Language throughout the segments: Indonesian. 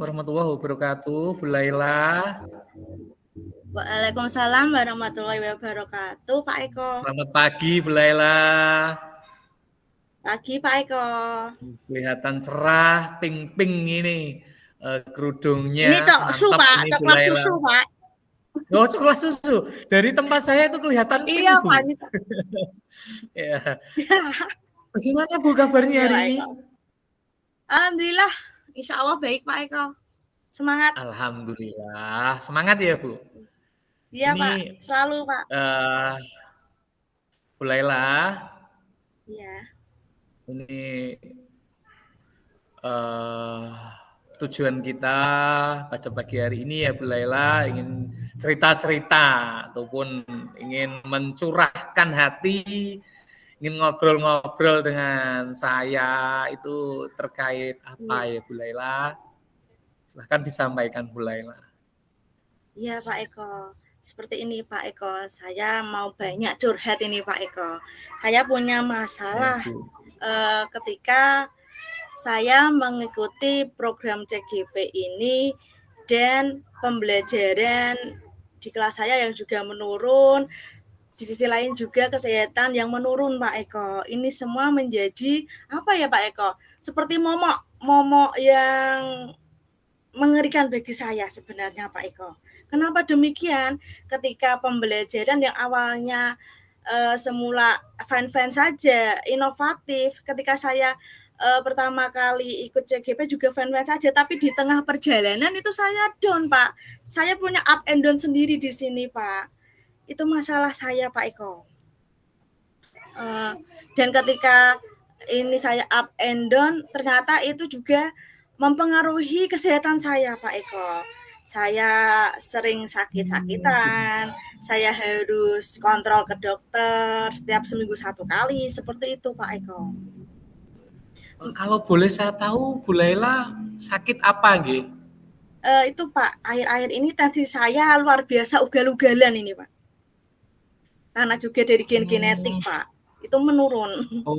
warahmatullahi wabarakatuh, Bu Laila. Waalaikumsalam warahmatullahi wabarakatuh, Pak Eko. Selamat pagi, Bu Laila. Pagi, Pak Eko. Kelihatan cerah, pink-pink ini kerudungnya. Ini Mantap Pak, ini, Bu coklat Laila. susu, Pak. Oh, coklat susu. Dari tempat saya itu kelihatan pink, Iya, Bu. Pak. Ya. Bagaimana Bu kabarnya hari ini? Alhamdulillah, insya Allah baik, Pak Eko. Semangat. Alhamdulillah, semangat ya Bu. Iya, ini, Pak, selalu, Pak. Bu Laila. Iya. Ini tujuan kita pada pagi hari ini ya Bu Laila ingin cerita-cerita ataupun ingin mencurahkan hati, ingin ngobrol-ngobrol dengan saya itu terkait apa ya Bu Laila? Silahkan disampaikan Bu Laila. Iya Pak Eko, seperti ini Pak Eko, saya mau banyak curhat ini Pak Eko. Saya punya masalah ketika saya mengikuti program CGP ini dan pembelajaran di kelas saya yang juga menurun, di sisi lain juga kesehatan yang menurun Pak Eko. Ini semua menjadi apa ya Pak Eko? Seperti momok yang mengerikan bagi saya sebenarnya Pak Eko. Kenapa demikian? Ketika pembelajaran yang awalnya semula fine-fine saja, inovatif, ketika saya pertama kali ikut CGP juga fine-fine saja, tapi di tengah perjalanan itu saya down Pak. Saya punya up and down sendiri di sini Pak. Itu masalah saya Pak Eko. Dan ketika ini saya up and down, ternyata itu juga mempengaruhi kesehatan saya Pak Eko. Saya sering sakit-sakitan, saya harus kontrol ke dokter setiap seminggu 1 kali, seperti itu Pak Eko. Kalau boleh saya tahu Bu Laila sakit apa nggih? Itu Pak, akhir-akhir ini tensi saya luar biasa ugal-ugalan ini Pak. Karena juga dari gen genetik Pak, itu menurun. Oh,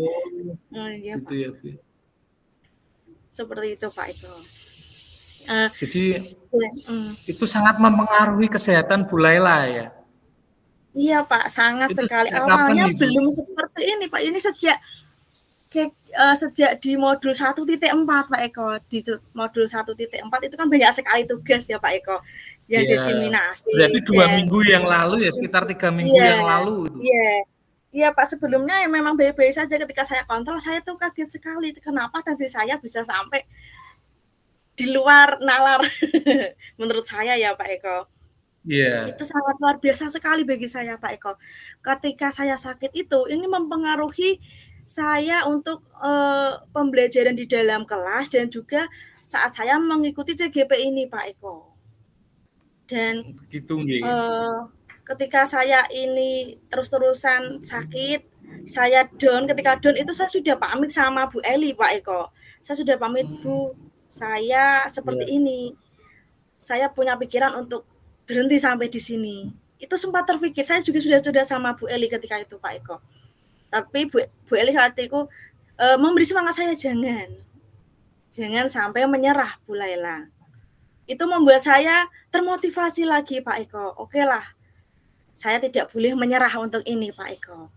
iya, gitu Pak. ya Bu. Seperti itu Pak Eko. Jadi itu sangat mempengaruhi kesehatan Bu Laila ya? Iya Pak, sangat itu sekali. Awalnya belum seperti ini Pak. Ini sejak di modul 1.4 Pak Eko. Di modul 1.4 itu kan banyak sekali tugas ya Pak Eko. Yang diseminasi. Berarti 2 minggu yang lalu ya, sekitar 3 minggu yang lalu itu. Iya Pak, sebelumnya memang baik-baik saja. Ketika saya kontrol, saya tuh kaget sekali. Kenapa tadi saya bisa sampai di luar nalar menurut saya ya Pak Eko. Itu sangat luar biasa sekali bagi saya Pak Eko. Ketika saya sakit itu, ini mempengaruhi saya untuk pembelajaran di dalam kelas dan juga saat saya mengikuti CGP ini Pak Eko. Dan ketika saya ini terus-terusan sakit, saya down, ketika down itu saya sudah pamit sama Bu Eli Pak Eko. Saya sudah pamit Bu, saya seperti ini. Saya punya pikiran untuk berhenti sampai di sini. Itu sempat terpikir, saya juga sudah sama Bu Eli ketika itu Pak Eko. Tapi Bu Eli saat itu memberi semangat saya, jangan sampai menyerah Bu Laila. Itu membuat saya termotivasi lagi Pak Eko. Oke lah, saya tidak boleh menyerah untuk ini Pak Eko.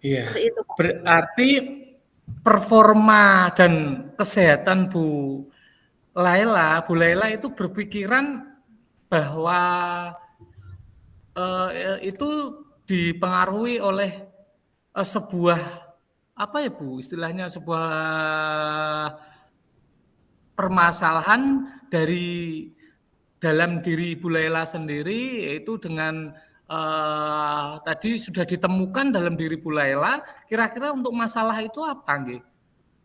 Seperti itu Pak. Berarti performa dan kesehatan Bu Laila itu berpikiran bahwa itu dipengaruhi oleh sebuah apa ya Bu, istilahnya sebuah permasalahan dari dalam diri Bu Laila sendiri, yaitu dengan tadi sudah ditemukan dalam diri Bu Laila. Kira-kira untuk masalah itu apa nggih?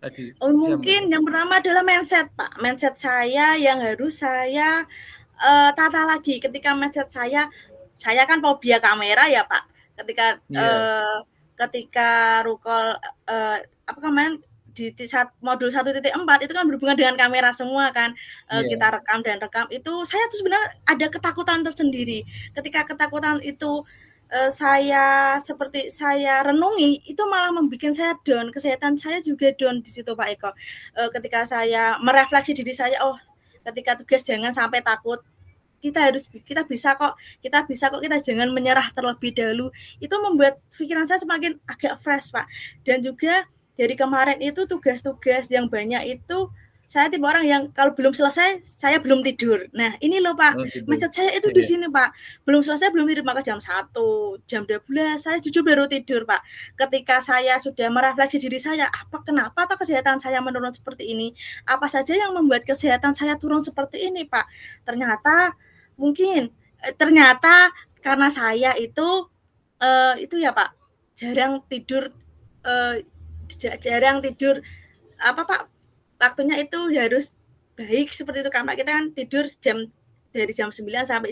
Tadi. Mungkin yang pertama adalah mindset Pak. Mindset saya yang harus saya tata lagi. Ketika mindset saya kan fobia kamera ya Pak. Ketika rukol kemarin di modul 1.4 itu kan berhubungan dengan kamera semua kan. Kita rekam itu saya tuh sebenarnya ada ketakutan tersendiri. Ketika ketakutan itu saya renungi, itu malah membuat saya down, kesehatan saya juga down di situ Pak Eko. Ketika saya merefleksi diri saya, oh ketika tugas jangan sampai takut. Kita bisa kok, kita jangan menyerah terlebih dahulu. Itu membuat pikiran saya semakin agak fresh, Pak. Dan juga dari kemarin itu tugas-tugas yang banyak itu saya tipe orang yang kalau belum selesai saya belum tidur. Nah, ini loh Pak, mindset saya itu di sini Pak. Belum selesai belum tidur, maka jam 1, jam 12 saya jujur baru tidur Pak. Ketika saya sudah merefleksi diri saya, kenapa kesehatan saya menurun seperti ini? Apa saja yang membuat kesehatan saya turun seperti ini Pak? Ternyata karena saya itu ya Pak, jarang tidur apa Pak, waktunya itu harus baik seperti itu kan Pak. Kita kan tidur dari jam 9 sampai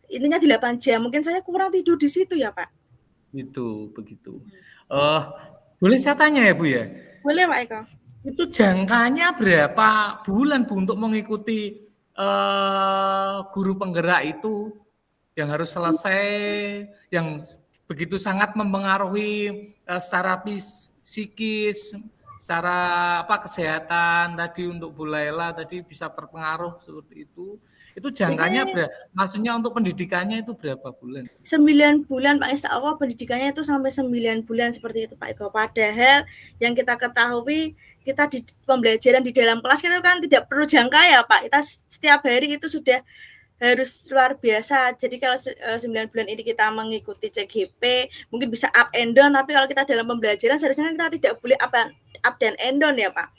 intinya 8 jam. Mungkin saya kurang tidur di situ ya Pak. Itu begitu. Boleh saya tanya ya Bu ya? Boleh Pak Eko. Itu jangkanya berapa bulan Bu untuk mengikuti guru penggerak itu yang harus selesai, yang begitu sangat mempengaruhi secara psikis, secara kesehatan tadi untuk Bu Laila tadi bisa berpengaruh seperti itu. Itu jangkanya maksudnya untuk pendidikannya itu berapa bulan? 9 bulan Pak, insya Allah pendidikannya itu sampai 9 bulan seperti itu Pak Eko. Padahal yang kita ketahui, kita di pembelajaran di dalam kelas kita kan tidak perlu jangka ya Pak. Kita setiap hari itu sudah harus luar biasa. Jadi kalau 9 bulan ini kita mengikuti CGP, mungkin bisa up and down, tapi kalau kita dalam pembelajaran seharusnya kita tidak boleh up dan end down ya Pak.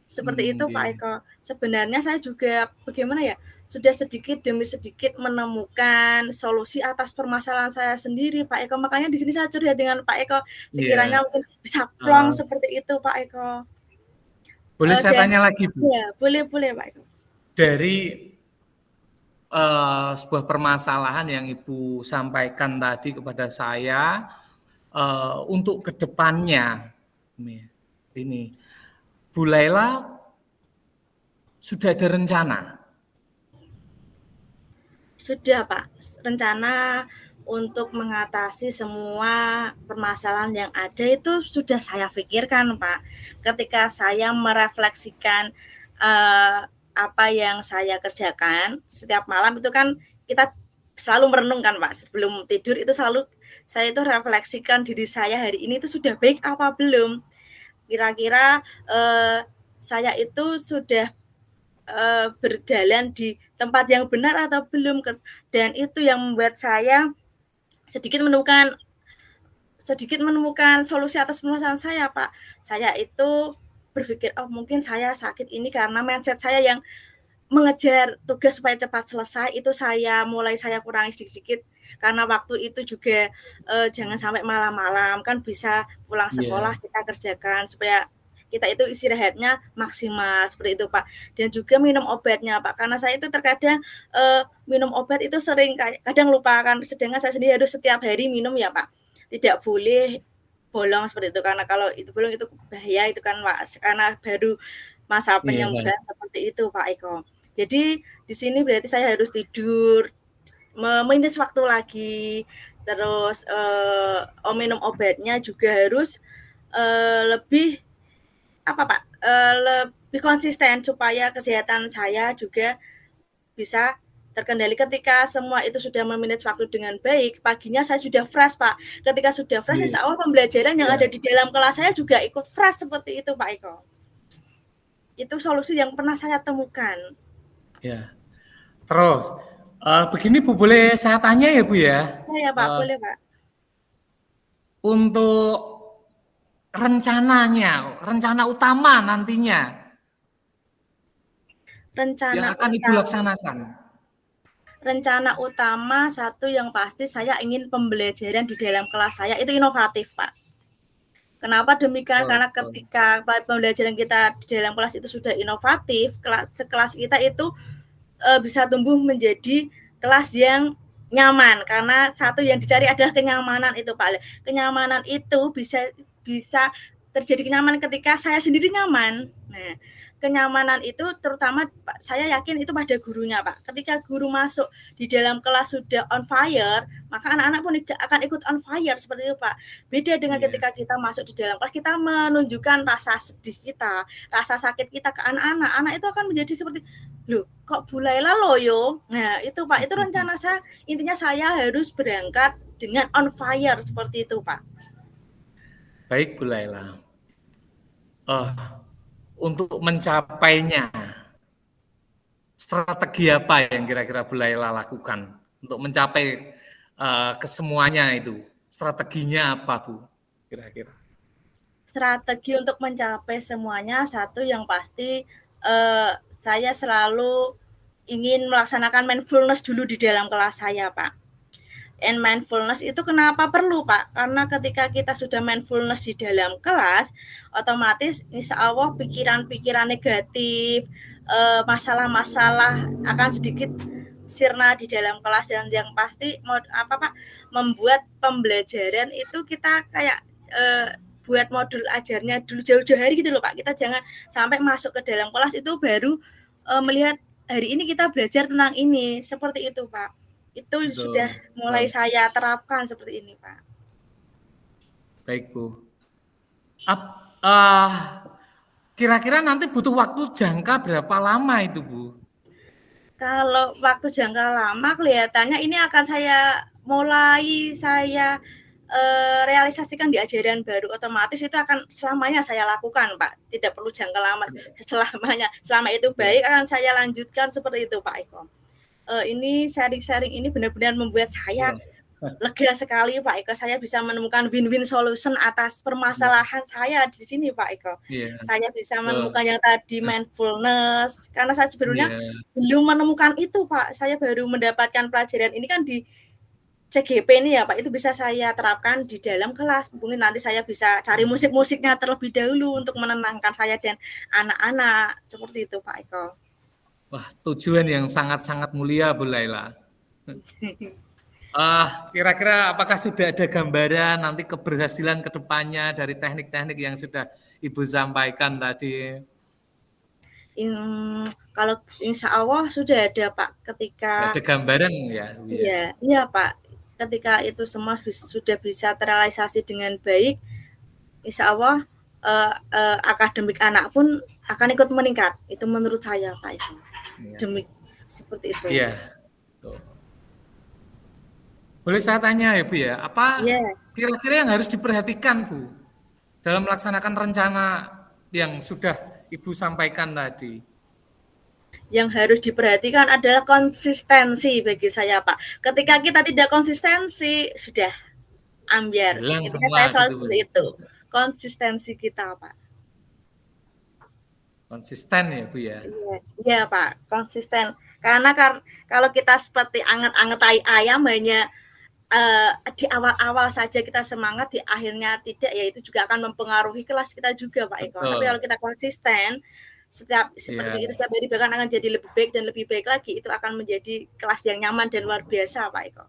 Seperti itu Pak Eko. Sebenarnya saya juga bagaimana ya, sudah sedikit demi sedikit menemukan solusi atas permasalahan saya sendiri Pak Eko. Makanya di sini saya curhat dengan Pak Eko. Sekiranya mungkin bisa plong seperti itu Pak Eko. Boleh saya tanya lagi Bu? Ya, boleh Pak Eko. Dari sebuah permasalahan yang Ibu sampaikan tadi kepada saya, untuk kedepannya ini Bu Laila sudah ada rencana? Sudah Pak, rencana untuk mengatasi semua permasalahan yang ada itu sudah saya pikirkan Pak. Ketika saya merefleksikan apa yang saya kerjakan setiap malam itu kan kita selalu merenungkan Pak. Sebelum tidur itu selalu saya itu refleksikan diri saya hari ini itu sudah baik apa belum. Kira-kira saya itu sudah berjalan di tempat yang benar atau belum, dan itu yang membuat saya sedikit menemukan solusi atas permasalahan saya Pak. Saya itu berpikir mungkin saya sakit ini karena mindset saya yang mengejar tugas supaya cepat selesai itu saya kurangi sedikit karena waktu itu juga jangan sampai malam-malam, kan bisa pulang sekolah kita kerjakan supaya kita itu istirahatnya maksimal seperti itu Pak. Dan juga minum obatnya Pak, karena saya itu terkadang minum obat itu sering kadang lupakan, sedangkan saya sendiri harus setiap hari minum ya Pak. Tidak boleh bolong seperti itu, karena kalau itu bolong itu bahaya itu kan Pak, karena baru masa penyembuhan seperti itu Pak Eko. Jadi di sini berarti saya harus tidur, memanage waktu lagi, terus minum obatnya juga harus lebih lebih konsisten supaya kesehatan saya juga bisa terkendali. Ketika semua itu sudah memanage waktu dengan baik, paginya saya sudah fresh Pak. Ketika sudah fresh, insya Allah pembelajaran yang ada di dalam kelas saya juga ikut fresh seperti itu Pak Eko. Itu solusi yang pernah saya temukan. Ya. Terus begini Bu, boleh saya tanya ya Bu ya? Ya Pak, boleh Pak. Untuk rencana utama nantinya yang akan Ibu laksanakan. Rencana utama satu yang pasti saya ingin pembelajaran di dalam kelas saya itu inovatif Pak. Kenapa demikian? Karena ketika pembelajaran kita di dalam kelas itu sudah inovatif, kelas kita itu bisa tumbuh menjadi kelas yang nyaman, karena satu yang dicari adalah kenyamanan itu Pak. Kenyamanan itu bisa terjadi kenyamanan ketika saya sendiri nyaman. Nah, kenyamanan itu terutama saya yakin itu pada gurunya, Pak. Ketika guru masuk di dalam kelas sudah on fire, maka anak-anak pun akan ikut on fire seperti itu, Pak. Beda dengan ketika kita masuk di dalam kelas, kita menunjukkan rasa sedih kita, rasa sakit kita ke anak-anak. Anak itu akan menjadi seperti, loh kok Bu Laila loyo? Nah itu Pak, itu rencana saya, intinya saya harus berangkat dengan on fire seperti itu Pak. Baik Bu Laila. Untuk mencapainya, strategi apa yang kira-kira Bu Laila lakukan untuk mencapai kesemuanya itu? Strateginya apa Bu kira-kira? Strategi untuk mencapai semuanya, satu yang pasti saya selalu ingin melaksanakan mindfulness dulu di dalam kelas saya Pak. And mindfulness itu kenapa perlu Pak? Karena ketika kita sudah mindfulness di dalam kelas, otomatis insya Allah pikiran-pikiran negatif, masalah-masalah akan sedikit sirna di dalam kelas, dan yang pasti membuat pembelajaran itu kita kayak buat modul ajarnya dulu jauh-jauh hari gitu loh Pak. Kita jangan sampai masuk ke dalam kelas itu baru melihat hari ini kita belajar tentang ini, seperti itu Pak. Itu sudah mulai saya terapkan seperti ini, Pak. Baik, Bu. Kira-kira nanti butuh waktu jangka berapa lama itu, Bu? Kalau waktu jangka lama kelihatannya ini akan saya realisasikan di ajaran baru, otomatis itu akan selamanya saya lakukan, Pak. Tidak perlu jangka lama selamanya. Selama itu baik akan saya lanjutkan seperti itu, Pak Eko. Ini sharing-sharing ini benar-benar membuat saya lega sekali Pak Eko. Saya bisa menemukan win-win solution atas permasalahan saya di sini Pak Eko. Saya bisa menemukan yang tadi mindfulness, karena saya sebenarnya belum menemukan itu Pak. Saya baru mendapatkan pelajaran ini kan di CGP ini ya Pak. Itu bisa saya terapkan di dalam kelas. Mungkin nanti saya bisa cari musik-musiknya terlebih dahulu untuk menenangkan saya dan anak-anak. Seperti itu Pak Eko. Wah, tujuan yang sangat-sangat mulia, Bu Laila. Kira-kira apakah sudah ada gambaran nanti keberhasilan ke depannya dari teknik-teknik yang sudah Ibu sampaikan tadi? Kalau insya Allah sudah ada Pak. Ketika ada gambaran ya? Iya Pak. Ketika itu semua sudah bisa terrealisasi dengan baik, insya Allah akademik anak pun akan ikut meningkat. Itu menurut saya Pak. Demi seperti itu. Iya. Boleh saya tanya ya Bu ya, apa kira-kira yang harus diperhatikan Bu dalam melaksanakan rencana yang sudah Ibu sampaikan tadi? Yang harus diperhatikan adalah konsistensi bagi saya Pak. Ketika kita tidak konsistensi, sudah ambiar. Ketika saya selalu seperti itu. Konsistensi kita Pak. Konsisten ya Bu ya? Iya Pak, konsisten. Karena kalau kita seperti anget-anget ayam hanya di awal-awal saja kita semangat, di akhirnya tidak, ya itu juga akan mempengaruhi kelas kita juga Pak Eko. Tapi kalau kita konsisten, seperti itu setiap hari bahkan akan jadi lebih baik dan lebih baik lagi, itu akan menjadi kelas yang nyaman dan luar biasa Pak Eko.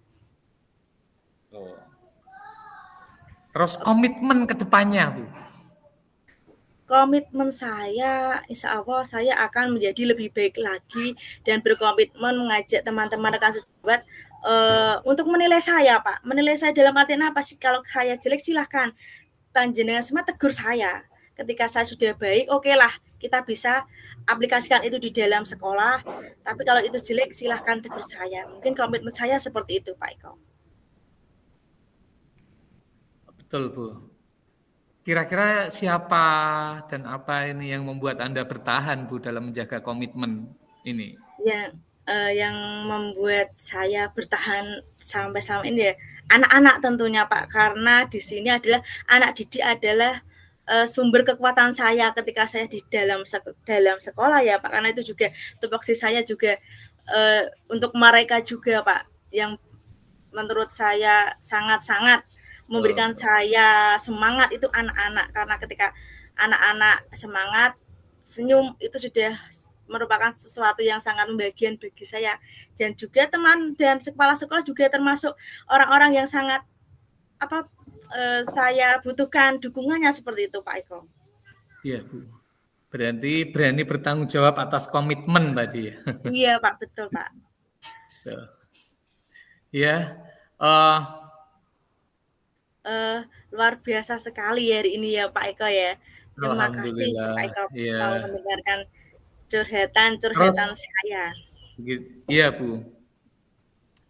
Terus komitmen ke depannya Bu? Komitmen saya, insya Allah saya akan menjadi lebih baik lagi dan berkomitmen mengajak teman-teman rekan sejawat untuk menilai saya Pak. Menilai saya dalam artian apa sih? Kalau saya jelek silahkan panjenengan semua tegur saya. Ketika saya sudah baik, oke lah kita bisa aplikasikan itu di dalam sekolah. Tapi kalau itu jelek silahkan tegur saya. Mungkin komitmen saya seperti itu Pak Eko. Betul Bu. Kira-kira siapa dan apa ini yang membuat Anda bertahan Bu dalam menjaga komitmen ini? Yang membuat saya bertahan sampai ini ya anak-anak tentunya Pak, karena di sini adalah anak didik adalah sumber kekuatan saya ketika saya di dalam sekolah ya Pak, karena itu juga tupoksi saya juga untuk mereka juga Pak, yang menurut saya sangat-sangat memberikan saya semangat itu anak-anak, karena ketika anak-anak semangat senyum itu sudah merupakan sesuatu yang sangat membahagiakan bagi saya, dan juga teman dan kepala sekolah juga termasuk orang-orang yang sangat saya butuhkan dukungannya seperti itu Pak Eko. Iya Bu. Berarti berani bertanggung jawab atas komitmen tadi ya. Iya Pak, betul Pak. Ya, Luar biasa sekali hari ini ya Pak Eko ya. Terima kasih Pak alhamdulillah. Eko Iya. mau mendengarkan curhatan Terus, saya. iya Bu.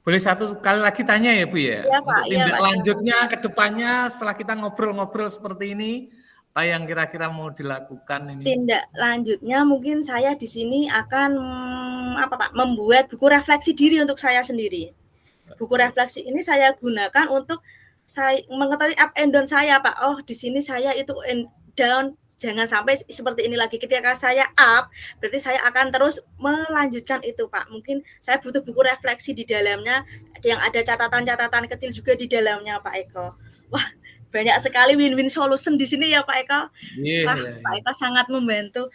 Boleh satu kali lagi tanya ya Bu ya. Iya Pak, Untuk iya tindak Pak. lanjutnya ke depannya setelah kita ngobrol-ngobrol seperti ini, apa yang kira-kira mau dilakukan ini? Tindak lanjutnya mungkin saya di sini akan membuat buku refleksi diri untuk saya sendiri. Buku refleksi ini saya gunakan untuk saya mengetahui up and down saya Pak. Oh di sini saya itu down, jangan sampai seperti ini lagi. Ketika saya up, berarti saya akan terus melanjutkan itu Pak. Mungkin saya butuh buku refleksi di dalamnya, yang ada catatan-catatan kecil juga di dalamnya Pak Eko. Wah banyak sekali win-win solution di sini ya Pak Eko. Wah Pak Eko sangat membantu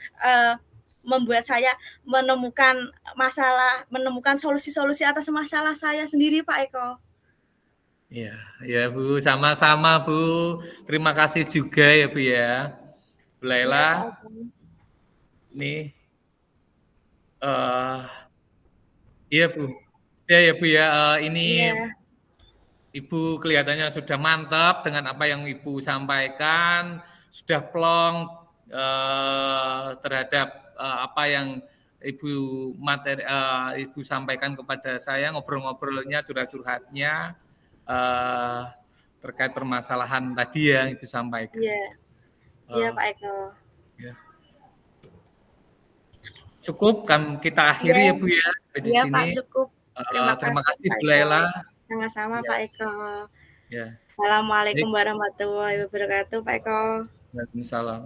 membuat saya menemukan solusi-solusi atas masalah saya sendiri Pak Eko. Ya, ya Bu, sama-sama Bu. Terima kasih juga ya Bu ya. Bu Laila. Ini iya Bu. Ya Bu ya, ini Ibu kelihatannya sudah mantap dengan apa yang Ibu sampaikan, sudah plong terhadap apa yang Ibu sampaikan kepada saya, ngobrol-ngobrolnya, curhat-curhatnya terkait permasalahan tadi yang Ibu sampaikan. Iya Pak Eko. Ya. Cukup kan kita akhiri ya Bu ya di sini. Pak, cukup. Terima kasih Bu Laila. Sama-sama Pak Eko. Ya. Assalamualaikum warahmatullahi wabarakatuh Pak Eko. Waalaikumsalam.